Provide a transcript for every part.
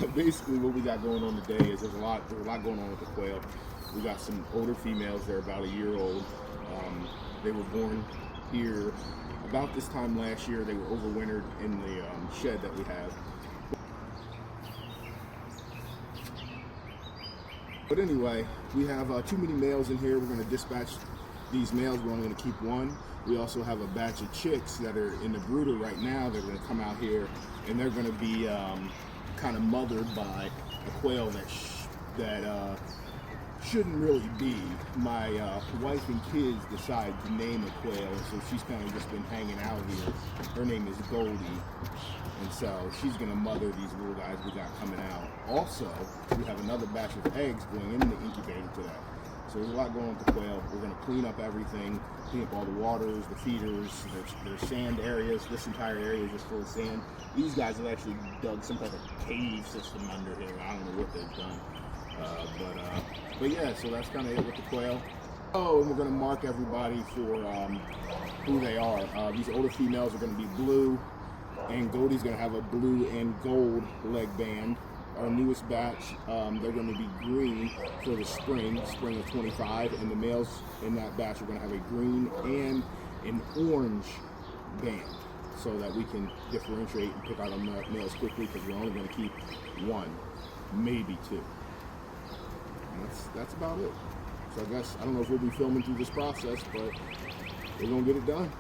So basically what we got going on today is there's a lot going on with the quail. We got some older females, they're about a year old. They were born here about this time last year. They were overwintered in the shed that we have. But anyway, we have too many males in here. We're going to dispatch these males. We're only going to keep one. We also have a batch of chicks that are in the brooder right now. They're going to come out here, and they're going to be kind of mothered by a quail that shouldn't really be. My wife and kids decided to name a quail, so she's kind of just been hanging out here. Her name is Goldie, and so she's going to mother these little guys we got coming out. Also, we have another batch of eggs going in the incubator today. So there's a lot going on with the quail. We're going to clean up everything, clean up all the waters, the feeders, there's sand areas. This entire area is just full of sand. These guys have actually dug some type of cave system under here. I don't know what they've done. But yeah, so that's kind of it with the quail. Oh, and we're going to mark everybody for who they are. These older females are going to be blue, and Goldie's going to have a blue and gold leg band. Our newest batch, they're going to be green for the spring of 25, and the males in that batch are going to have a green and an orange band, so that we can differentiate and pick out our males quickly, because we're only going to keep one, maybe two. And that's about it. So I guess, I don't know if we'll be filming through this process, but we're going to get it done.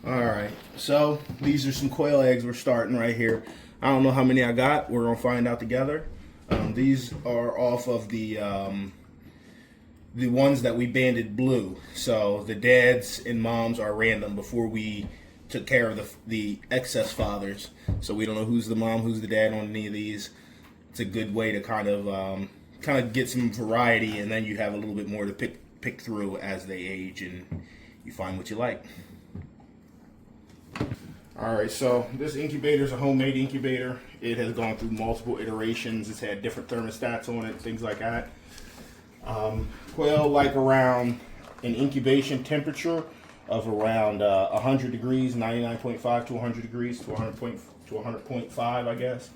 Alright, so these are some quail eggs we're starting right here. I don't know how many I got. We're going to find out together. These are off of the ones that we banded blue. So the dads and moms are random before we took care of the excess fathers. So we don't know who's the mom, who's the dad on any of these. It's a good way to kind of get some variety, and then you have a little bit more to pick through as they age, and you find what you like. Alright, so this incubator is a homemade incubator. It has gone through multiple iterations. It's had different thermostats on it, things like that. Quail like around an incubation temperature of around 100 degrees, 99.5 to 100 degrees, to 100.5, I guess.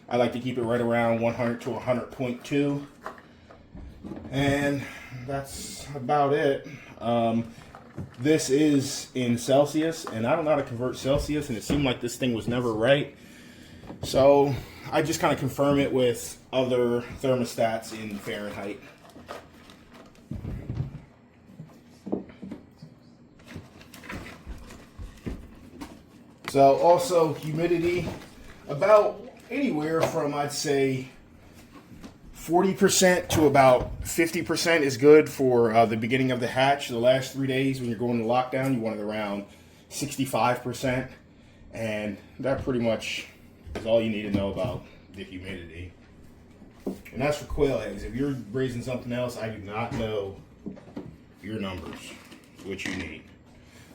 I like to keep it right around 100 to 100.2. And that's about it. This is in Celsius, and I don't know how to convert Celsius, and it seemed like this thing was never right. So I just kind of confirm it with other thermostats in Fahrenheit. So also humidity, about anywhere from, I'd say, 40% to about 50% is good for the beginning of the hatch. The last 3 days when you're going to lockdown, you want it around 65%. And that pretty much is all you need to know about the humidity. And that's for quail eggs. If you're raising something else, I do not know your numbers, what you need.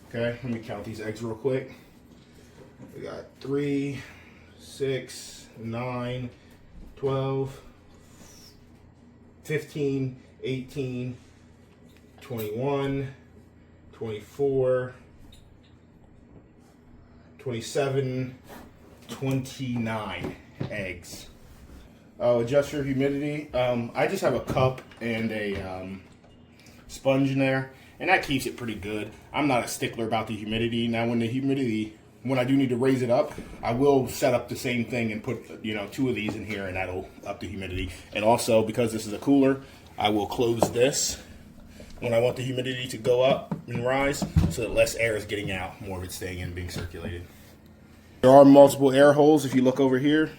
Okay, let me count these eggs real quick. We got 3, 6, 9, 12, 15, 18, 21, 24, 27, 29 eggs. Adjust your humidity. I just have a cup and a sponge in there, and that keeps it pretty good. I'm not a stickler about the humidity. Now when I do need to raise it up, I will set up the same thing and put, you know, 2 of these in here, and that'll up the humidity. And also, because this is a cooler, I will close this when I want the humidity to go up and rise, so that less air is getting out, more of it's staying in and being circulated. There are multiple air holes if you look over here.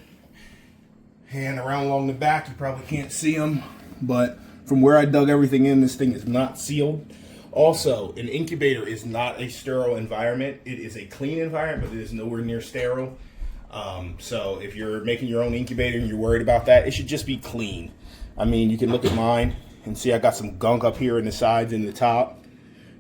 And around along the back, you probably can't see them, but from where I dug everything in, this thing is not sealed. Also, an incubator is not a sterile environment. It is a clean environment, but it is nowhere near sterile. So if you're making your own incubator and you're worried about that, it should just be clean. I mean, you can look at mine and see I got some gunk up here in the sides and the top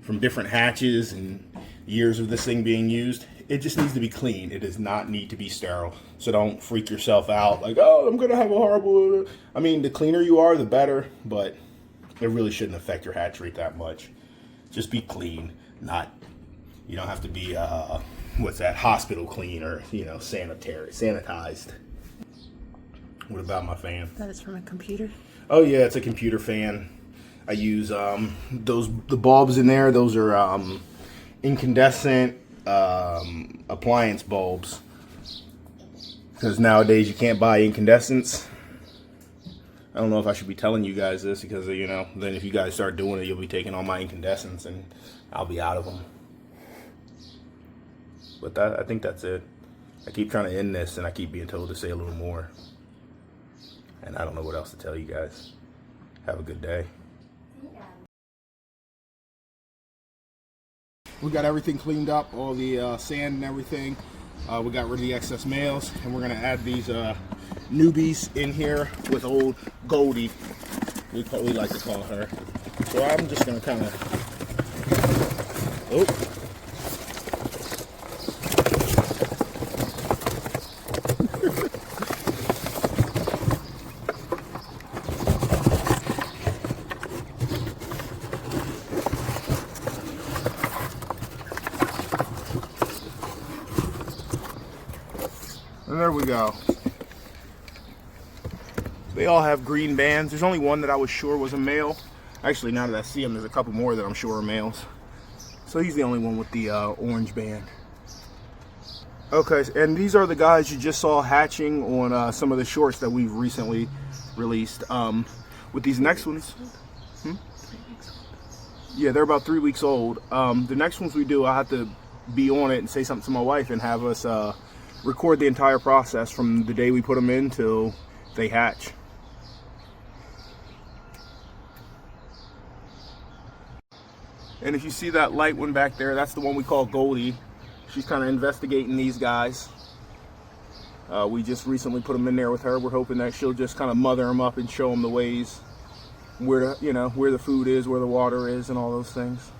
from different hatches and years of this thing being used. It just needs to be clean. It does not need to be sterile. So don't freak yourself out like, oh, I'm gonna have a horrible, I mean, the cleaner you are, the better, but it really shouldn't affect your hatch rate that much. Just be clean, you don't have to be, what's that, hospital clean or, you know, sanitized. What about my fan? That is from a computer? Oh yeah, it's a computer fan. I use the bulbs in there. Those are incandescent appliance bulbs, because nowadays you can't buy incandescents. I don't know if I should be telling you guys this, because, you know, then if you guys start doing it, you'll be taking all my incandescents and I'll be out of them. But I think that's it. I keep trying to end this and I keep being told to say a little more. And I don't know what else to tell you guys. Have a good day. We got everything cleaned up, all the sand and everything. We got rid of the excess males, and we're gonna add these newbies in here with old Goldie, we like to call her. So I'm just gonna kind of, and there we go. They all have green bands. There's only one that I was sure was a male. Actually, now that I see him, there's a couple more that I'm sure are males. So he's the only one with the orange band. Okay, and these are the guys you just saw hatching on some of the shorts that we've recently released. With these next ones, yeah, they're about 3 weeks old. The next ones we do, I have to be on it and say something to my wife and have us record the entire process from the day we put them in till they hatch. And if you see that light one back there, that's the one we call Goldie. She's kind of investigating these guys. We just recently put them in there with her. We're hoping that she'll just kind of mother them up and show them the ways, where the food is, where the water is, and all those things.